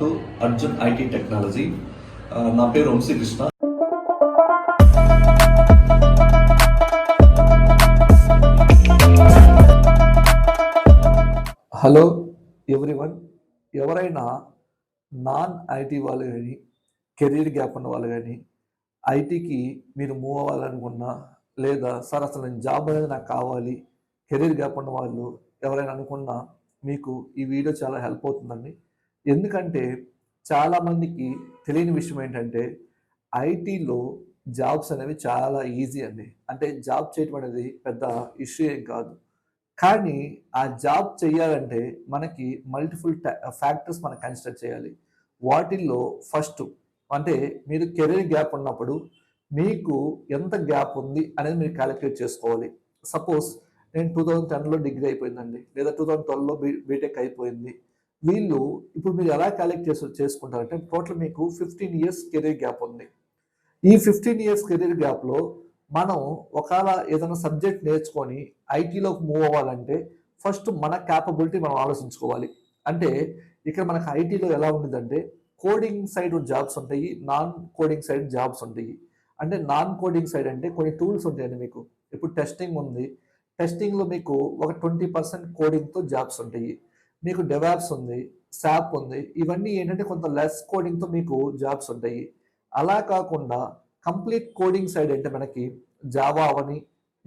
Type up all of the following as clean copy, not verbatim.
To Arjun IT technology. నా పేరు Vamshikrishna. Hello everyone. ఎవరైనా నాన్ ఐటీ వాళ్ళు కానీ, కెరీర్ గ్యాప్ ఉన్న వాళ్ళు కానీ, ఐటీకి మీరు మూవ్ అవ్వాలనుకున్నా, లేదా సార్ అసలు నేను జాబ్ అనేది నాకు కావాలి, కెరీర్ గ్యాప్ ఉన్న వాళ్ళు ఎవరైనా అనుకున్నా మీకు ఈ వీడియో చాలా హెల్ప్ అవుతుందండి. ఎందుకంటే చాలామందికి తెలియని విషయం ఏంటంటే ఐటీలో జాబ్స్ అనేవి చాలా ఈజీ అండి. అంటే జాబ్ చేయడం అనేది పెద్ద ఇష్యూ ఏం కాదు. కానీ ఆ జాబ్ చేయాలంటే మనకి మల్టిపుల్ ఫ్యాక్టర్స్ మనం కన్సిడర్ చేయాలి. వాటిల్లో ఫస్ట్ అంటే మీరు కెరీర్ గ్యాప్ ఉన్నప్పుడు మీకు ఎంత గ్యాప్ ఉంది అనేది మీరు క్యాలిక్యులేట్ చేసుకోవాలి. సపోజ్ నేను 2010లో డిగ్రీ అయిపోయిందండి, లేదా 2012లో బీటెక్ అయిపోయింది. వీళ్ళు ఇప్పుడు మీరు ఎలా క్యాలిక్యులేట్ చేసుకుంటారంటే టోటల్ మీకు 15 ఇయర్స్ కెరీర్ గ్యాప్ ఉంది. ఈ 15 ఇయర్స్ కెరీర్ గ్యాప్లో మనం ఒకవేళ ఏదైనా సబ్జెక్ట్ నేర్చుకొని ఐటీలోకి మూవ్ అవ్వాలంటే ఫస్ట్ మన క్యాపబిలిటీ మనం ఆలోచించుకోవాలి. అంటే ఇక్కడ మనకు ఐటీలో ఎలా ఉంటుందంటే కోడింగ్ సైడ్ జాబ్స్ ఉంటాయి, నాన్ కోడింగ్ సైడ్ జాబ్స్ ఉంటాయి. అంటే నాన్ కోడింగ్ సైడ్ అంటే కొన్ని టూల్స్ ఉంటాయండి. మీకు ఇప్పుడు టెస్టింగ్ ఉంది, టెస్టింగ్లో మీకు ఒక 20% కోడింగ్తో జాబ్స్ ఉంటాయి. మీకు డెవాప్స్ ఉంది, సాప్ ఉంది. ఇవన్నీ ఏంటంటే కొంత లెస్ కోడింగ్తో మీకు జాబ్స్ ఉంటాయి. అలా కాకుండా కంప్లీట్ కోడింగ్ సైడ్ అంటే మనకి జావా అవని,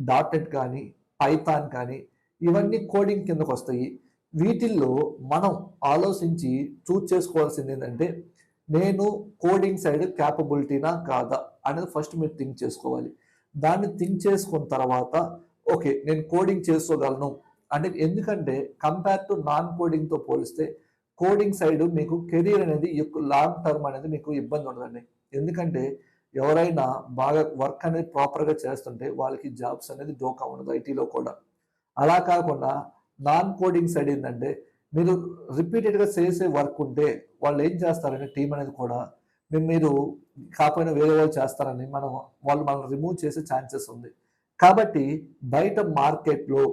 డాట్ కానీ, పైథాన్ కానీ ఇవన్నీ కోడింగ్ కిందకు వస్తాయి. వీటిల్లో మనం ఆలోచించి చూజ్ చేసుకోవాల్సింది ఏంటంటే నేను కోడింగ్ సైడ్ క్యాపబిలిటీనా కాదా అనేది ఫస్ట్ మీరు థింక్ చేసుకోవాలి. దాన్ని థింక్ చేసుకున్న తర్వాత ఓకే నేను కోడింగ్ చేసుకోగలను అంటే, ఎందుకంటే కంపేర్ టు నాన్ కోడింగ్తో పోలిస్తే కోడింగ్ సైడ్ మీకు కెరీర్ అనేది లాంగ్ టర్మ్ అనేది మీకు ఇబ్బంది ఉండదండి. ఎందుకంటే ఎవరైనా బాగా వర్క్ అనేది ప్రాపర్గా చేస్తుంటే వాళ్ళకి జాబ్స్ అనేది డోకా ఉండదు ఐటీలో కూడా. అలా కాకుండా నాన్ కోడింగ్ సైడ్ ఏంటంటే మీరు రిపీటెడ్గా చేసే వర్క్ ఉంటే వాళ్ళు ఏం చేస్తారంటే టీం అనేది కూడా మీరు కాకపోయినా వేరే వాళ్ళు చేస్తారని వాళ్ళు మనల్ని రిమూవ్ చేసే ఛాన్సెస్ ఉంది. కాబట్టి బయట మార్కెట్లో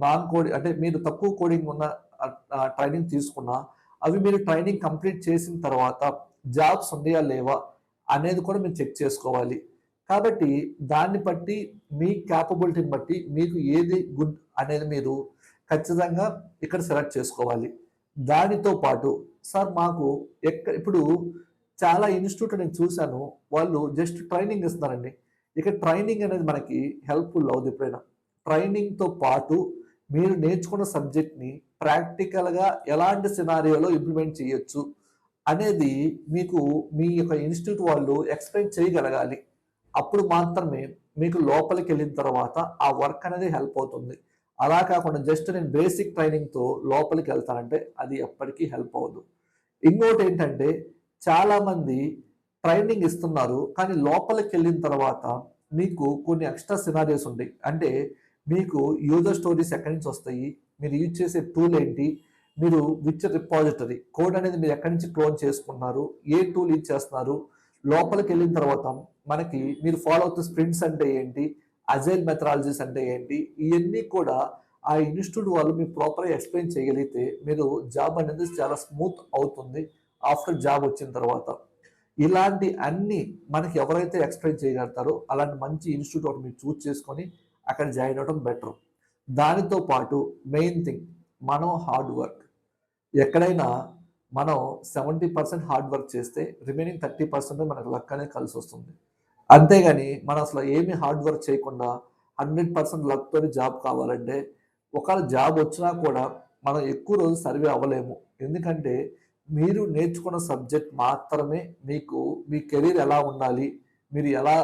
నాన్ కోడింగ్ అంటే మీరు తక్కువ కోడింగ్ ఉన్న ట్రైనింగ్ తీసుకున్నా అవి మీరు ట్రైనింగ్ కంప్లీట్ చేసిన తర్వాత జాబ్స్ ఉన్నాయా లేవా అనేది కూడా మీరు చెక్ చేసుకోవాలి. కాబట్టి దాన్ని బట్టి మీ క్యాపబిలిటీని బట్టి మీకు ఏది గుడ్ అనేది మీరు ఖచ్చితంగా ఇక్కడ సెలెక్ట్ చేసుకోవాలి. దానితో పాటు సార్ మాకు ఇప్పుడు చాలా ఇన్స్టిట్యూట్ నేను చూశాను, వాళ్ళు జస్ట్ ట్రైనింగ్ ఇస్తున్నారండి. ఇక ట్రైనింగ్ అనేది మనకి హెల్ప్ఫుల్ అవుతుంది. ఎప్పుడైనా ట్రైనింగ్తో పాటు మీరు నేర్చుకున్న సబ్జెక్ట్ని ప్రాక్టికల్గా ఎలాంటి సినారియోలో ఇంప్లిమెంట్ చేయొచ్చు అనేది మీకు మీ యొక్క ఇన్స్టిట్యూట్ వాళ్ళు ఎక్స్ప్లెయిన్ చేయగలగాలి. అప్పుడు మాత్రమే మీకు లోపలికి వెళ్ళిన తర్వాత ఆ వర్క్ అనేది హెల్ప్ అవుతుంది. అలా కాకుండా జస్ట్ నేను బేసిక్ ట్రైనింగ్తో లోపలికి వెళ్తానంటే అది ఎప్పటికీ హెల్ప్ అవ్వదు. ఇంకోటి ఏంటంటే చాలామంది ట్రైనింగ్ ఇస్తున్నారు కానీ లోపలికి వెళ్ళిన తర్వాత మీకు కొన్ని ఎక్స్ట్రా సినారియోస్ ఉంటాయి. అంటే మీకు యూజర్ స్టోరీస్ ఎక్కడి నుంచి వస్తాయి, మీరు యూజ్ చేసే టూల్ ఏంటి, మీరు విచ్ రిపాజిటరీ కోడ్ అనేది మీరు ఎక్కడి నుంచి క్లోన్ చేసుకున్నారు, ఏ టూల్ యూజ్ చేస్తున్నారు, లోపలికి వెళ్ళిన తర్వాత మనకి మీరు ఫాలో అవుతున్న స్ప్రింట్స్ అంటే ఏంటి, అజైల్ మెథడాలజీస్ అంటే ఏంటి, ఇవన్నీ కూడా ఆ ఇన్స్టిట్యూట్ వాళ్ళు మీరు ప్రాపర్గా ఎక్స్ప్లెయిన్ చేయగలిగితే మీరు జాబ్ అనేది చాలా స్మూత్ అవుతుంది ఆఫ్టర్ జాబ్ వచ్చిన తర్వాత. ఇలాంటి అన్ని మనకి ఎవరైతే ఎక్స్ప్లెయిన్ చేయగలుగుతారో అలాంటి మంచి ఇన్స్టిట్యూట్ ఒకటి మీరు చూస్ చేసుకొని అక్కడ జాయిన్ అవ్వడం బెటర్. దానితో పాటు మెయిన్ థింగ్ మనం హార్డ్ వర్క్. ఎక్కడైనా మనం 70% హార్డ్ వర్క్ చేస్తే రిమైనింగ్ 30% మనకు లక్ అనేది కలిసి వస్తుంది. అంతేగాని మనం అసలు ఏమీ హార్డ్ వర్క్ చేయకుండా 100% లక్తో జాబ్ కావాలంటే ఒకవేళ జాబ్ వచ్చినా కూడా మనం ఎక్కువ రోజు సర్వే అవ్వలేము. ఎందుకంటే మీరు నేర్చుకున్న సబ్జెక్ట్ మాత్రమే మీకు మీ కెరీర్ ఎలా ఉండాలి, మీరు ఎలా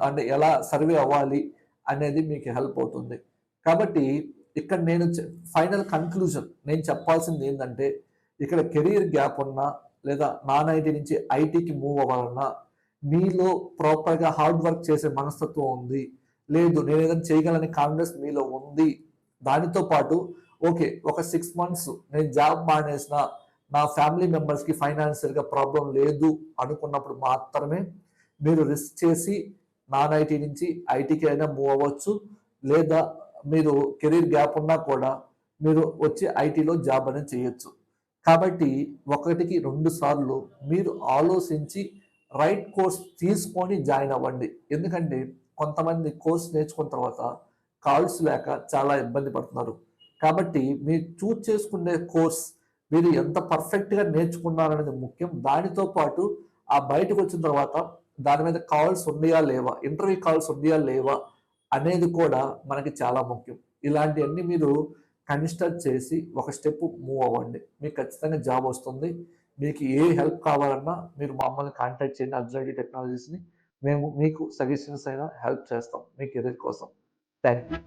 అంటే ఎలా సర్వే అవ్వాలి అనేది మీకు హెల్ప్ అవుతుంది. కాబట్టి ఇక్కడ నేను ఫైనల్ కన్క్లూజన్ నేను చెప్పాల్సింది ఏంటంటే ఇక్కడ కెరీర్ గ్యాప్ ఉన్నా లేదా నాన్ ఐటీ నుంచి ఐటీకి మూవ్ అవ్వాలన్నా మీలో ప్రాపర్గా హార్డ్ వర్క్ చేసే మనస్తత్వం ఉంది, లేదు నేను ఏదైనా చేయగలని కాన్ఫిడెన్స్ మీలో ఉంది. దానితో పాటు ఓకే ఒక 6 months నేను జాబ్ మానేసిన నా ఫ్యామిలీ మెంబర్స్కి ఫైనాన్షియల్గా ప్రాబ్లం లేదు అనుకున్నప్పుడు మాత్రమే మీరు రిస్క్ చేసి నాన్ ఐటీ నుంచి ఐటీకి అయినా మూవ్ అవ్వచ్చు. లేదా మీరు కెరీర్ గ్యాప్ ఉన్నా కూడా మీరు వచ్చి ఐటీలో జాబ్ అనేది చేయొచ్చు. కాబట్టి ఒకటికి 2 సార్లు మీరు ఆలోచించి రైట్ కోర్స్ తీసుకొని జాయిన్ అవ్వండి. ఎందుకంటే కొంతమంది కోర్స్ నేర్చుకున్న తర్వాత కాల్స్ లేక చాలా ఇబ్బంది పడుతున్నారు. కాబట్టి మీరు చూజ్ చేసుకునే కోర్స్ మీరు ఎంత పర్ఫెక్ట్‌గా నేర్చుకున్నారనేది ముఖ్యం. దానితో పాటు ఆ బయటకొచ్చిన తర్వాత దాని మీద కాల్స్ ఉన్నాయా లేవా? ఇంటర్వ్యూ కాల్స్ ఉన్నాయా లేవా? అనేది కూడా మనకి చాలా ముఖ్యం. ఇలాంటియన్నీ మీరు కన్సిడర్ చేసి ఒక స్టెప్ మూవ్ అవ్వండి. మీకు ఖచ్చితంగా జాబ్ వస్తుంది. మీకు ఏ హెల్ప్ కావాలన్నా మీరు మమ్మల్ని కాంటాక్ట్ చేయండి అబ్జర్వ్ టెక్నాలజీస్‌ని. మేము మీకు సజెషన్స్ అయినా హెల్ప్ చేస్తాం మీ కెరీర్ కోసం. Thank you.